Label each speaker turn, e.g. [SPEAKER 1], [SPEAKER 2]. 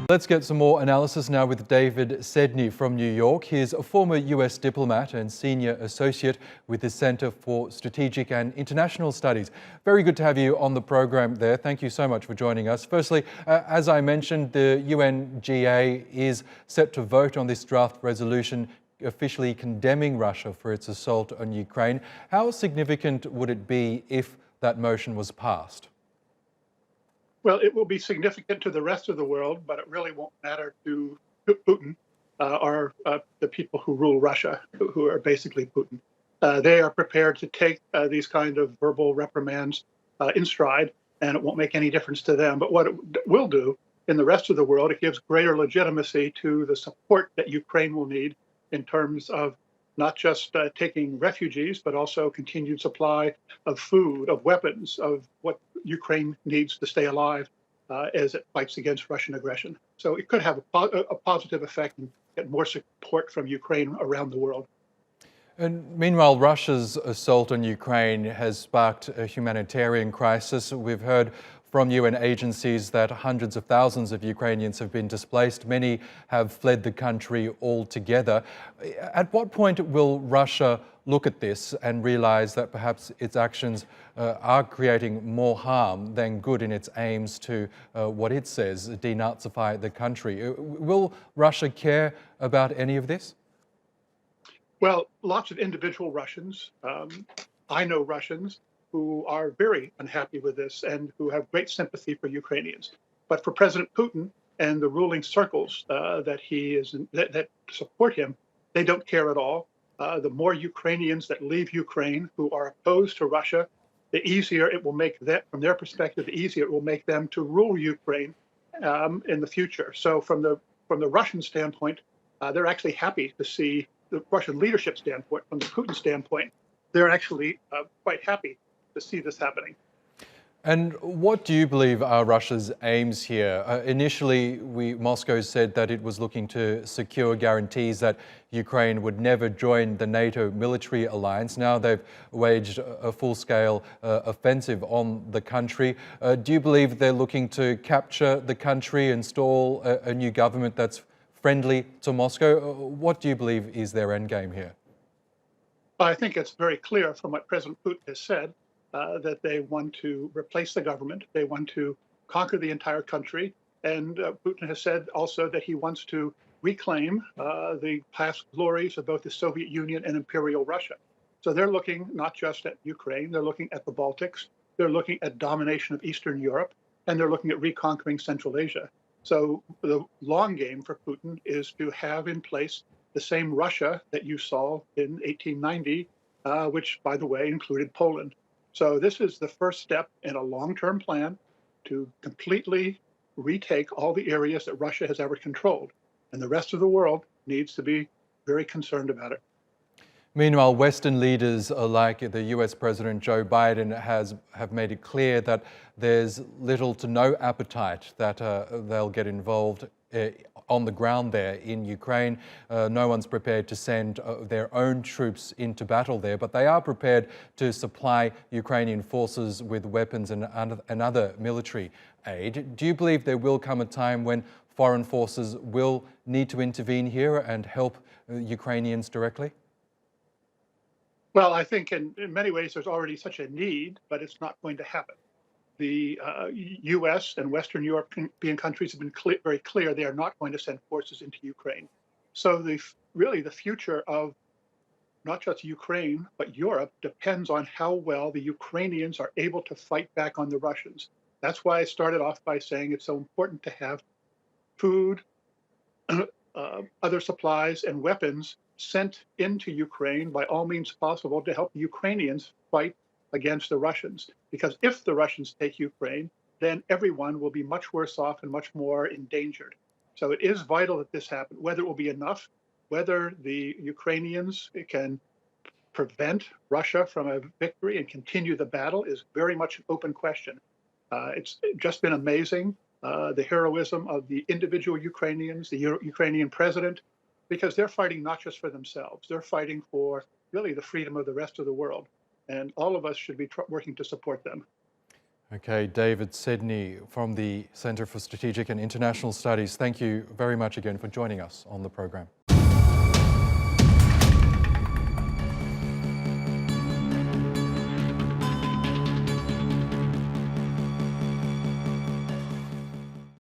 [SPEAKER 1] Let's get some more analysis now with David Sedney from New York. He is a former US diplomat and senior associate with the Center for Strategic and International Studies. Very good to have you on the program there. Thank you so much for joining us. Firstly, as I mentioned, the UNGA is set to vote on this draft resolution officially condemning Russia for its assault on Ukraine. How significant would it be if that motion was passed?
[SPEAKER 2] Well, it will be significant to the rest of the world, but it really won't matter to Putin or the people who rule Russia, who are basically Putin. They are prepared to take these kind of verbal reprimands in stride, and it won't make any difference to them. But what it will do in the rest of the world, it gives greater legitimacy to the support that Ukraine will need in terms of not just taking refugees, but also continued supply of food, of weapons, of what Ukraine needs to stay alive as it fights against Russian aggression. So it could have a positive effect and get more support from Ukraine around the world.
[SPEAKER 1] And meanwhile, Russia's assault on Ukraine has sparked a humanitarian crisis. We've heard from UN agencies that hundreds of thousands of Ukrainians have been displaced. Many have fled the country altogether. At what point will Russia look at this and realize that perhaps its actions are creating more harm than good in its aims to what it says, denazify the country? Will Russia care about any of this?
[SPEAKER 2] Well, lots of individual Russians, I know Russians who are very unhappy with this and who have great sympathy for Ukrainians. But for President Putin and the ruling circles that support him, they don't care at all. The more Ukrainians that leave Ukraine who are opposed to Russia, the easier it will make that, from their perspective, the easier it will make them to rule Ukraine in the future. So from the Russian standpoint, they're actually happy to see the Russian leadership standpoint. From the Putin standpoint, they're actually quite happy to see this happening.
[SPEAKER 1] And what do you believe are Russia's aims here? Initially, Moscow said that it was looking to secure guarantees that Ukraine would never join the NATO military alliance. Now they've waged a full-scale offensive on the country. Do you believe they're looking to capture the country, install a new government that's friendly to Moscow? What do you believe is their endgame here?
[SPEAKER 2] I think it's very clear from what President Putin has said that they want to replace the government. They want to conquer the entire country. And Putin has said also that he wants to reclaim the past glories of both the Soviet Union and Imperial Russia. So they're looking not just at Ukraine, they're looking at the Baltics, they're looking at domination of Eastern Europe, and they're looking at reconquering Central Asia. So the long game for Putin is to have in place the same Russia that you saw in 1890, which, by the way, included Poland. So this is the first step in a long-term plan to completely retake all the areas that Russia has ever controlled. And the rest of the world needs to be very concerned about it.
[SPEAKER 1] Meanwhile, Western leaders like the US President Joe Biden have made it clear that there's little to no appetite that they'll get involved on the ground there in Ukraine. No one's prepared to send their own troops into battle there, but they are prepared to supply Ukrainian forces with weapons and other military aid. Do you believe there will come a time when foreign forces will need to intervene here and help Ukrainians directly?
[SPEAKER 2] Well, I think in many ways there's already such a need, but it's not going to happen. The U.S. and Western European countries have been very clear they are not going to send forces into Ukraine. So really the future of not just Ukraine, but Europe depends on how well the Ukrainians are able to fight back on the Russians. That's why I started off by saying it's so important to have food, other supplies, and weapons sent into Ukraine by all means possible to help the Ukrainians fight against the Russians. Because if the Russians take Ukraine, then everyone will be much worse off and much more endangered. So it is vital that this happen. Whether it will be enough, whether the Ukrainians can prevent Russia from a victory and continue the battle is very much an open question. It's just been amazing, the heroism of the individual Ukrainians, the Ukrainian president, because they're fighting not just for themselves, they're fighting for really the freedom of the rest of the world. And all of us should be working to support them.
[SPEAKER 1] Okay, David Sedney from the Centre for Strategic and International Studies, thank you very much again for joining us on the program.